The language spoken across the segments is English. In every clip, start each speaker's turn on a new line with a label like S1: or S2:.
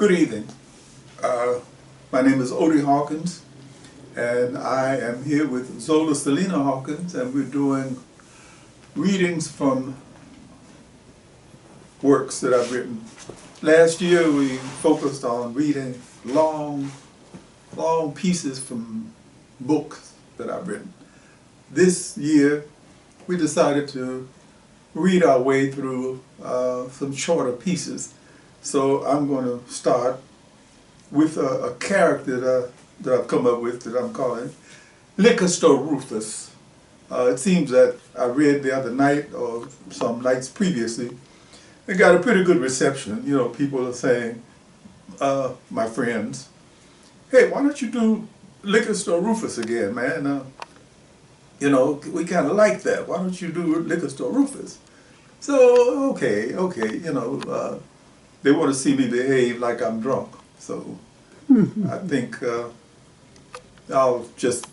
S1: Good evening. My name is Odie Hawkins, and I am here with Salena-Hawkins, and we're doing readings from works that I've written. Last year we focused on reading long pieces from books that I've written. This year we decided to read our way through some shorter pieces. So I'm going to start with a character that I've come up with that I'm calling Likka Sto'Rufus. It seems that I read the other night or some nights previously. It got a pretty good reception. You know, people are saying, my friends, hey, why don't you do Likka Sto'Rufus again, man? You know, we kind of like that. Why don't you do Likka Sto'Rufus? So, okay, you know, they want to see me behave like I'm drunk. So I think I'll just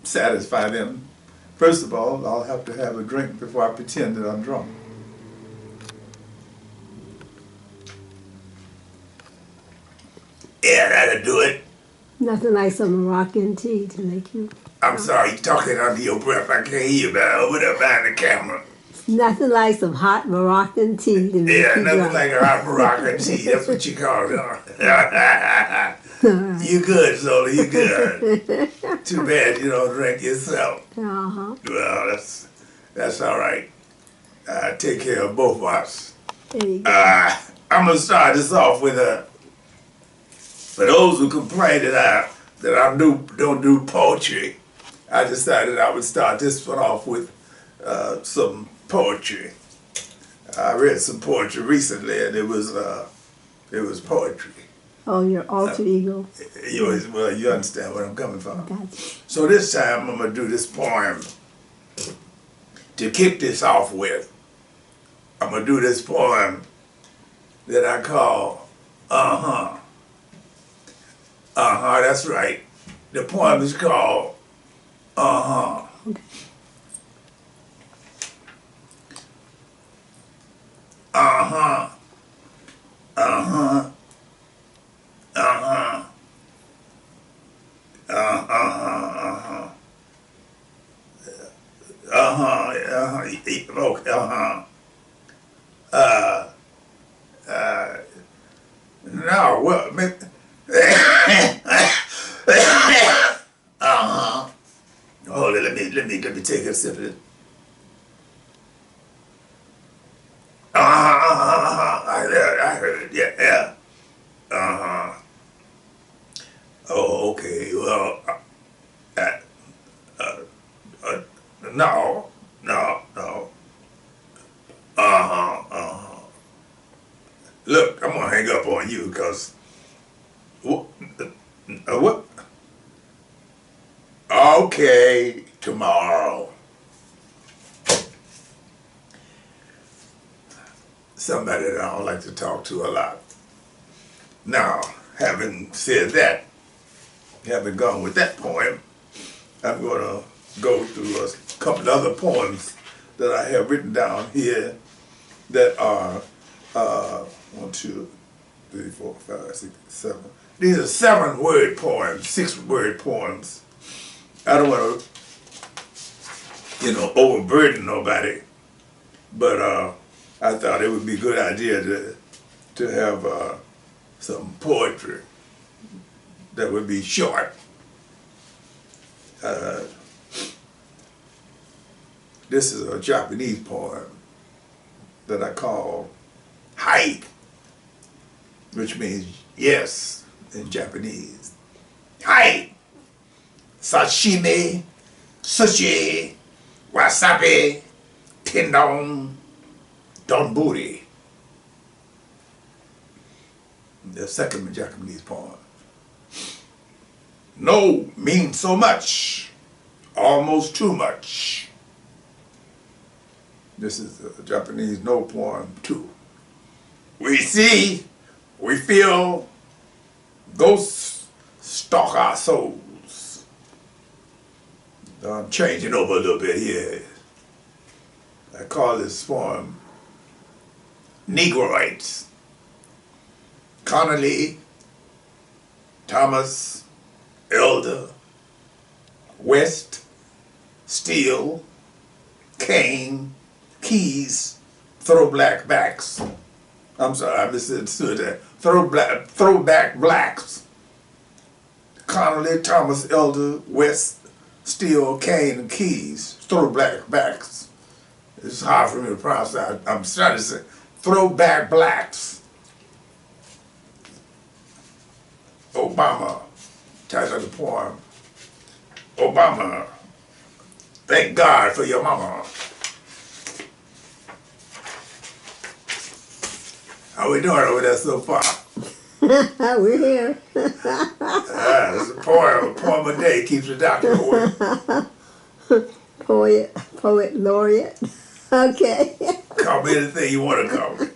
S1: satisfy them. First of all, I'll have to have a drink before I pretend that I'm drunk. Yeah, that'll do it.
S2: Nothing like some Moroccan tea to make you...
S1: I'm sorry, you're talking under your breath. I can't hear you, man. Over there behind the camera.
S2: Nothing like some hot Moroccan tea to make you
S1: nothing
S2: drunk.
S1: like a hot Moroccan tea. That's what you call it, huh? You good, Zola, you good. Too bad you don't drink yourself.
S2: Uh-huh.
S1: Well, that's all right. Take care of both of us.
S2: There you go.
S1: I'm going to start this off with for those who complain that I don't do poetry, I decided I would start this one off with some poetry. I read some poetry recently, and it was poetry.
S2: Oh, your alter ego.
S1: Well, you understand where I'm coming from.
S2: Gotcha.
S1: So this time I'm going to do this poem to kick this off with. I'm going to do this poem that I call Uh-huh. Uh-huh, that's right. The poem is called Uh-huh.
S2: Okay.
S1: Uh-huh. Uh-huh. Uh-huh. Uh-huh. Uh-huh. Okay, uh-huh. No, well, uh-huh. Hold it, let me take a sip of it. I heard it, yeah. Uh-huh. Oh, okay, well, no. Look, I'm gonna hang up on you, because, what? Okay, tomorrow. Somebody that I don't like to talk to a lot. Now, having said that, having gone with that poem, I'm going to go through a couple of other poems that I have written down here that are 1, 2, 3, 4, 5, 6, 7. These are 7-word poems, 6-word poems. I don't want to, you know, overburden nobody, but I thought it would be a good idea to have some poetry that would be short. This is a Japanese poem that I call Hai, which means yes in Japanese. Hai, sashimi, sushi, wasabi, tendon, donburi. The second Japanese poem. No means so much, almost too much. This is a Japanese no poem 2. We see, we feel, ghosts stalk our souls. I'm changing over a little bit here. I call this poem Negroids. Connolly Thomas, Elder, West, Steele, Kane, Keys, throwback backs. I'm sorry, I misunderstood that. Throwback blacks. Connolly, Thomas, Elder, West, Steele, Kane, and Keys. Throwback backs. It's hard for me to pronounce that. I'm trying to say throwback blacks. Obama, title of the poem. Obama, thank God for your mama. How we doing over there so far?
S2: We're here.
S1: It's a poem a day keeps the doctor away.
S2: Poet laureate. Okay.
S1: Call me anything you want to call me.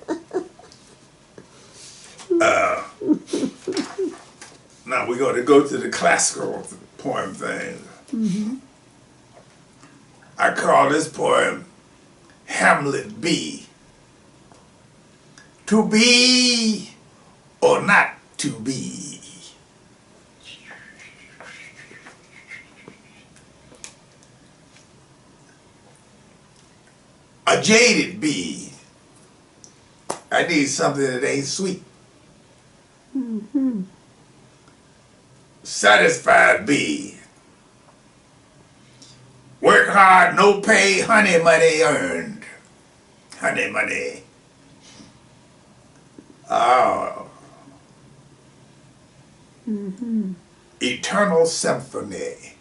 S1: Now we're going to go to the classical poem thing.
S2: Mm-hmm.
S1: I call this poem Hamlet B. To be or not to be. A jaded bee. I need something that ain't sweet.
S2: Mm-hmm.
S1: Satisfied bee. Work hard, no pay, honey money earned. Honey money. Oh.
S2: Mm-hmm.
S1: Eternal symphony.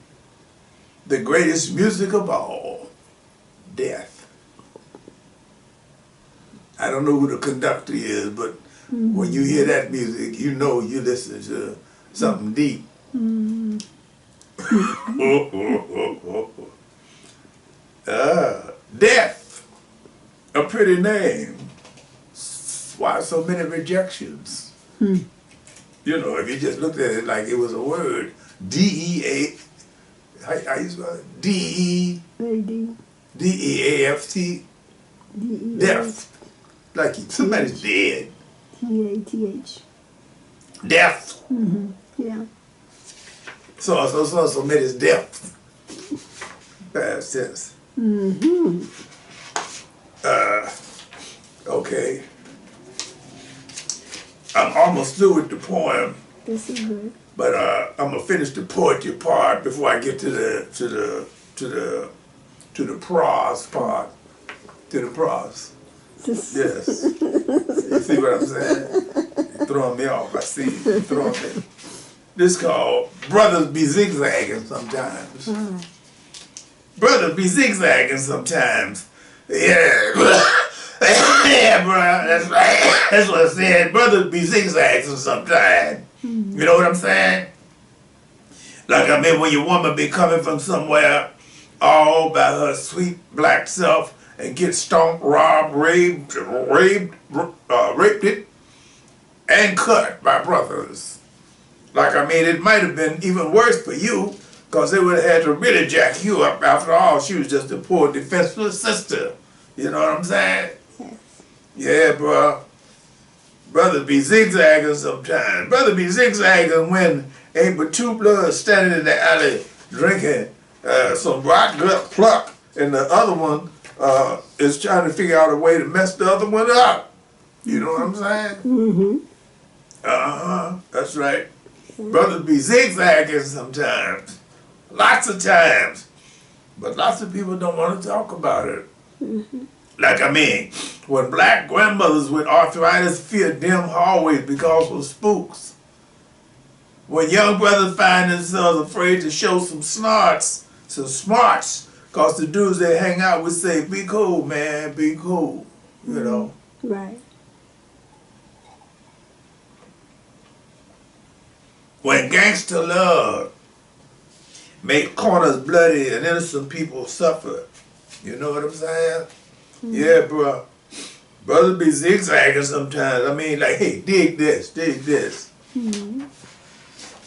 S1: The greatest music of all. Death. I don't know who the conductor is, but when you hear that music, you know you listen to something deep.
S2: Mm-hmm.
S1: Death. A pretty name. Why so many rejections?
S2: Hmm.
S1: You know, if you just looked at it like it was a word, D-E-A, how you spell it? D-E,
S2: A-D.
S1: D-E-A-F-T,
S2: D-E-A.
S1: death. Like somebody's dead.
S2: T-A-T-H.
S1: Death.
S2: Mm-hmm. Yeah.
S1: So made his death. Past tense.
S2: Mm-hmm.
S1: Okay. I'm almost through with the poem,
S2: This is good.
S1: but I'm gonna finish the poetry part before I get to the prose part. To the prose. Yes. You see what I'm saying? You're throwing me off. I see you. You're throwing me. This called Brothers Be Zigzagging Sometimes.
S2: Right.
S1: Brothers be zigzagging sometimes. Yeah. Yeah, bro. That's right. That's what I said. Brothers be zigzagging sometimes. You know what I'm saying? Like, I mean, when your woman be coming from somewhere all by her sweet black self and get stomped, robbed, raped it, and cut by brothers. Like, I mean, it might have been even worse for you, because they would have had to really jack you up. After all, she was just a poor defenseless sister. You know what I'm saying?
S2: Yes.
S1: Yeah, bro. Brothers be zigzagging sometimes. Brothers be zigzagging when ain't but two bloods standing in the alley drinking some rock gut pluck, and the other one is trying to figure out a way to mess the other one up. You know what I'm saying?
S2: Mm-hmm.
S1: That's right. Brothers be zigzagging sometimes. Lots of times. But lots of people don't want to talk about it.
S2: Mm-hmm.
S1: Like, I mean, when black grandmothers with arthritis fear dim hallways because of spooks. When young brothers find themselves afraid to show some smarts, because the dudes they hang out with say, be cool, man, be cool. You know?
S2: Right.
S1: When gangster love make corners bloody and innocent people suffer. You know what I'm saying? Yeah, bro. Brothers be zigzagging sometimes. I mean, like, hey, dig this, dig this.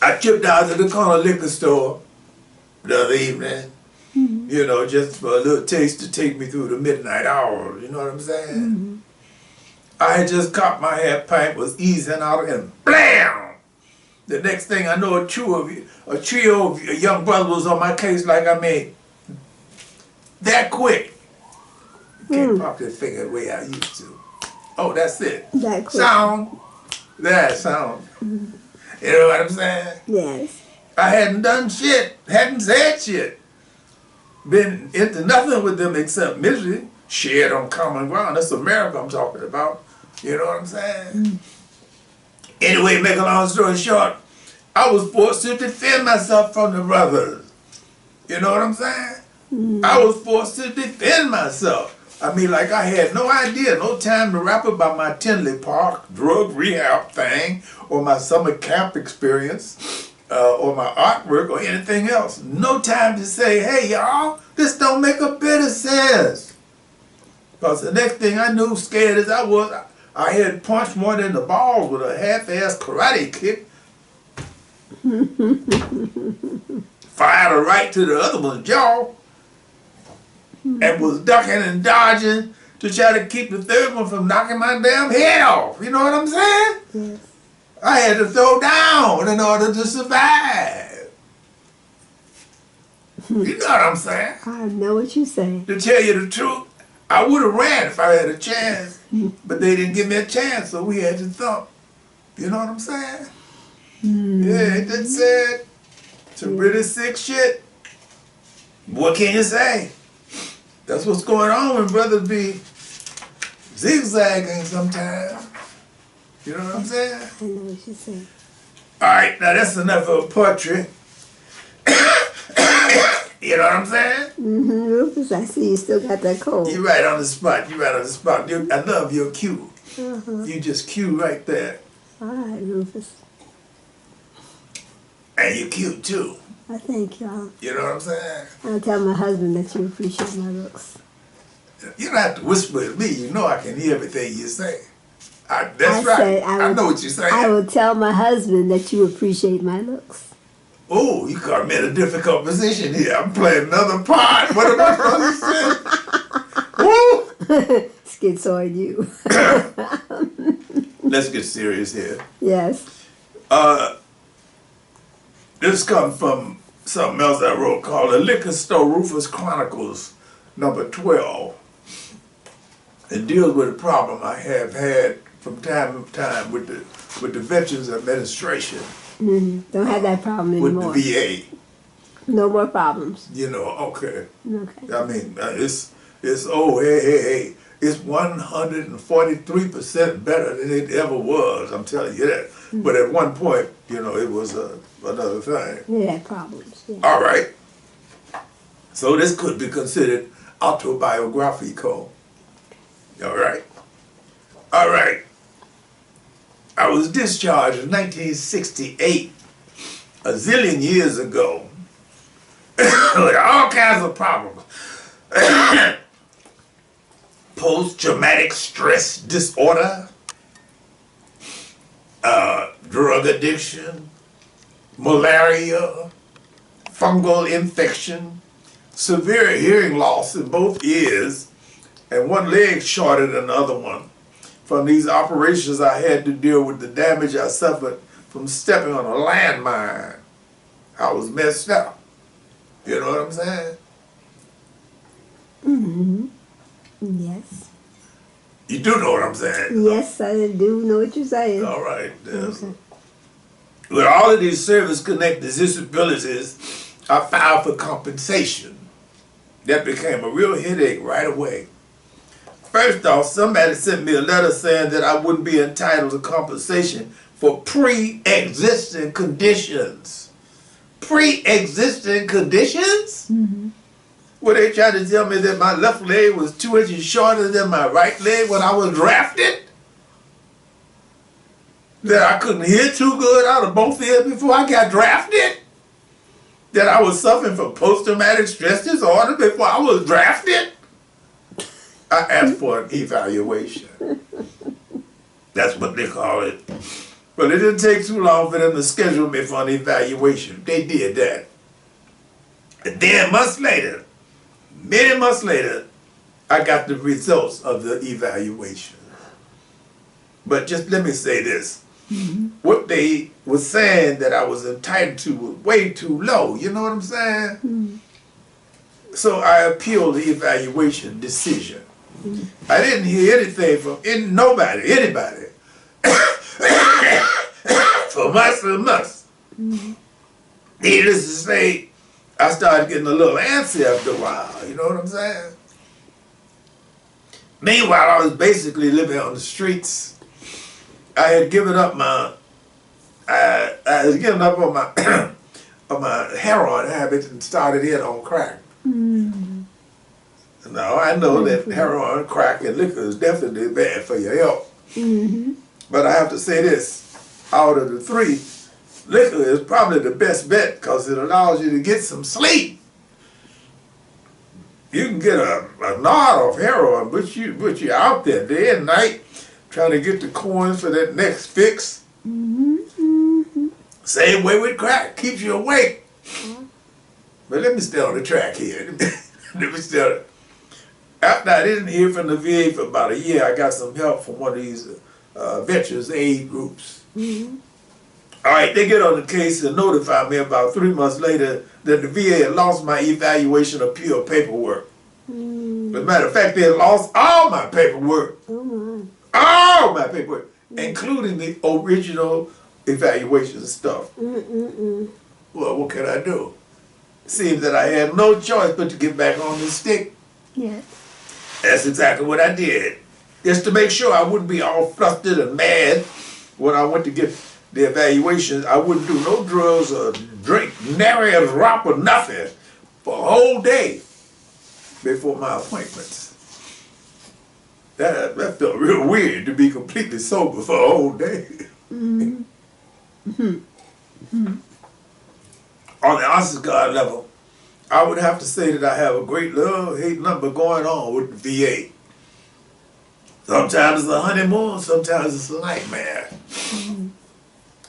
S1: I tripped out to the corner liquor store the other evening, you know, just for a little taste to take me through the midnight hour. You know what I'm saying? I had just caught my head pipe, was easing out, and blam!
S3: The next thing I know, a trio of young brothers was on my case like I mean, that quick. You can't pop that finger the way I used to. Oh, that's it.
S2: That quick.
S3: Sound. That sound. You know what I'm saying?
S2: Yes.
S3: I hadn't done shit, hadn't said shit. Been into nothing with them except misery. Shared on common ground. That's America I'm talking about. You know what I'm saying? Anyway, make a long story short, I was forced to defend myself from the brothers. You know what I'm saying? I was forced to defend myself. I mean, like I had no idea, no time to rap about my Tinley Park drug rehab thing, or my summer camp experience, or my artwork, or anything else. No time to say, hey, y'all, this don't make a bit of sense. Because the next thing I knew, scared as I was, I had punched one in the balls with a half-ass karate kick. Fired a right to the other one's jaw. And was ducking and dodging to try to keep the third one from knocking my damn head off. You know what I'm saying?
S2: Yes.
S3: I had to throw down in order to survive. You know what I'm saying?
S2: I know what you're saying.
S3: To tell you the truth, I would have ran if I had a chance, but they didn't give me a chance, so we had to thump. You know what I'm saying? Yeah, it did said some really sick shit. What can you say? That's what's going on when brothers be zigzagging sometimes. You know what I'm saying?
S2: I know what you're saying.
S3: All right, now that's enough of poetry. You know what I'm saying?
S2: Rufus, I see you still got that cold.
S3: You right on the spot. You right on the spot. I love your cue. You just cue right there.
S2: All right, Rufus.
S3: And you cute too.
S2: I thank you.
S3: You know what I'm saying?
S2: I'll tell my husband that you appreciate my looks.
S3: You don't have to whisper at me. You know I can hear everything you say. That's right. I know what you're saying.
S2: I will tell my husband that you appreciate my looks.
S3: Oh, you caught me in a difficult position here. I'm playing another part. What am I supposed to say? Woo!
S2: Schizoid you.
S3: Let's get serious here.
S2: Yes.
S3: This comes from something else I wrote called the Likka Sto'Rufus Chronicles, number 12. It deals with a problem I have had from time to time with the Veterans Administration.
S2: Don't have that problem anymore.
S3: With the VA.
S2: No more problems.
S3: You know, okay.
S2: Okay.
S3: I mean, it's hey. It's 143% better than it ever was, I'm telling you that. But at one point, you know, it was another thing.
S2: Yeah, problems. Yeah.
S3: All right. So this could be considered autobiographical. All right. All right. I was discharged in 1968, a zillion years ago, with all kinds of problems. Post-traumatic stress disorder, drug addiction, malaria, fungal infection, severe hearing loss in both ears, and one leg shorter than the other one. From these operations, I had to deal with the damage I suffered from stepping on a landmine. I was messed up. You know what I'm saying?
S2: Yes.
S3: You do know what I'm saying?
S2: Yes, I do know what you're saying.
S3: All right.
S2: Okay.
S3: With all of these service-connected disabilities, I filed for compensation. That became a real headache right away. First off, somebody sent me a letter saying that I wouldn't be entitled to compensation for pre-existing conditions. Pre-existing conditions? Were they trying to tell me that my left leg was 2 inches shorter than my right leg when I was drafted? That I couldn't hear too good out of both ears before I got drafted? That I was suffering from post-traumatic stress disorder before I was drafted? I asked for an evaluation. That's what they call it. But it didn't take too long for them to schedule me for an evaluation. They did that. And then months later, many months later, I got the results of the evaluation. But just let me say this. what they were saying that I was entitled to was way too low. You know what I'm saying? So I appealed the evaluation decision. I didn't hear anything from anybody, for months and months. Needless to say, I started getting a little antsy after a while. You know what I'm saying? Meanwhile, I was basically living on the streets. I had given up I had given up on my on my heroin habit and started in on crack. Now I know that heroin, crack, and liquor is definitely bad for your health. But I have to say this: out of the three, liquor is probably the best bet because it allows you to get some sleep. You can get a nod off heroin, but you're out there day and night trying to get the coins for that next fix. Same way with crack, keeps you awake. But let me stay on the track here. Let me stay. After I didn't hear from the VA for about a year, I got some help from one of these veterans aid groups. All right, they get on the case and notify me about 3 months later that the VA had lost my evaluation appeal paperwork. As a matter of fact, they had lost all my paperwork. All my paperwork, including the original evaluation stuff. Well, what can I do? Seems that I had no choice but to get back on the stick.
S2: Yes.
S3: That's exactly what I did. Just to make sure I wouldn't be all flustered and mad when I went to get the evaluations. I wouldn't do no drugs or drink nary a drop or nothing for a whole day before my appointments. That felt real weird to be completely sober for a whole day. On the Oscar God level, I would have to say that I have a great love-hate number going on with the VA. Sometimes it's a honeymoon, sometimes it's a nightmare.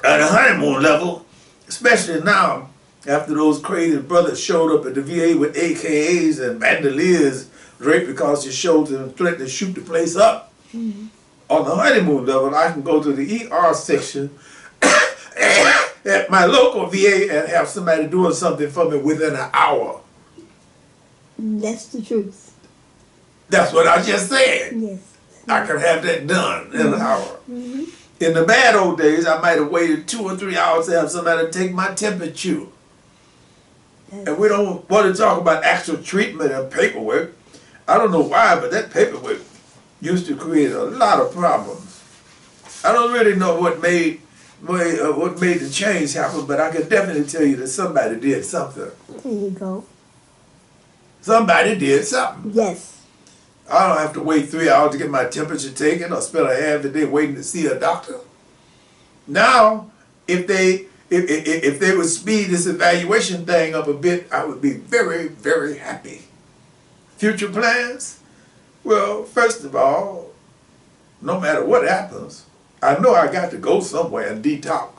S3: At the honeymoon level, especially now, after those crazy brothers showed up at the VA with AKs and bandoliers draped across your shoulders and threatened to shoot the place up. On the honeymoon level, I can go to the ER section at my local VA and have somebody doing something for me within an hour.
S2: That's the truth.
S3: That's what I just said.
S2: Yes.
S3: I can have that done in an hour. In the bad old days, I might have waited 2 or 3 hours to have somebody take my temperature. And we don't want to talk about actual treatment and paperwork. I don't know why, but that paperwork used to create a lot of problems. I don't really know what made the change happen, but I can definitely tell you that somebody did something.
S2: There you go.
S3: Somebody did something.
S2: Yes.
S3: I don't have to wait 3 hours to get my temperature taken or spend a half the day waiting to see a doctor. Now, if they would speed this evaluation thing up a bit, I would be very, very happy. Future plans? Well, first of all, no matter what happens, I know I got to go somewhere and detox,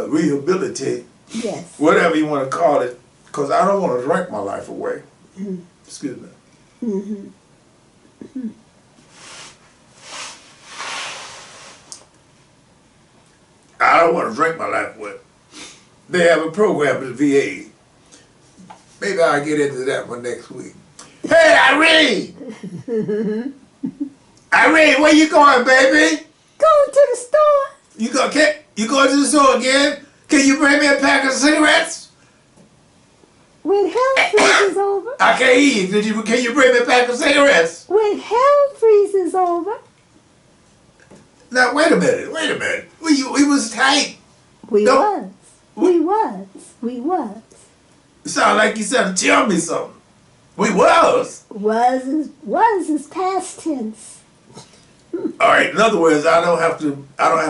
S3: rehabilitate,
S2: Yes.
S3: whatever you want to call it, because I don't want to drink my life away. Excuse me. I don't want to drink my life away. They have a program at the VA. Maybe I'll get into that one next week. Hey, Irene! Irene, where you going, baby?
S2: Going to the store.
S3: You going to the store again? Can you bring me a pack of cigarettes?
S2: When hell freezes over.
S3: I can't eat. Can you bring me a pack of cigarettes?
S2: When hell freezes over.
S3: Now, wait a minute. We was tight.
S2: We
S3: No.
S2: was.
S3: It sounded like you said, tell me something. We was.
S2: Was is past tense.
S3: All right. In other words, I don't have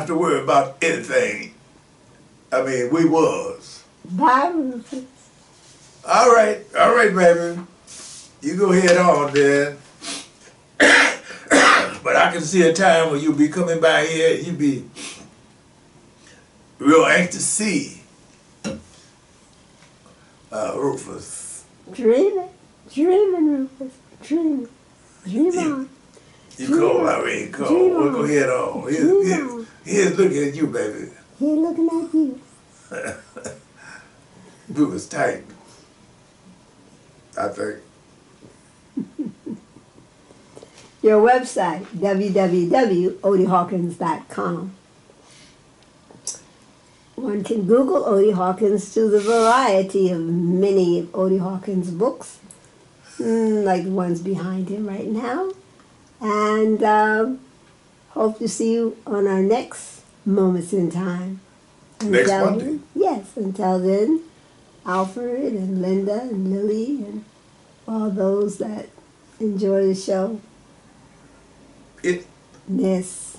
S3: to worry about anything. I mean, we was.
S2: Bye, Rufus.
S3: All right, baby. You go ahead on then. But I can see a time when you'll be coming by here and you'll be real anxious to see Rufus.
S2: Dreaming, Rufus. Dream on.
S3: You cold, I mean, cold. We'll go ahead on. Here's looking at you, baby.
S2: Here looking at you.
S3: It was tight, I think.
S2: Your website, www.odiehawkins.com. One can Google Odie Hawkins through the variety of many of Odie Hawkins' books, like the ones behind him right now. And hope to see you on our next Moments in Time.
S3: Next
S2: Until
S3: Monday?
S2: then, yes, until then, Alfred and Linda and Lily and all those that enjoy the show.
S3: It
S2: Miss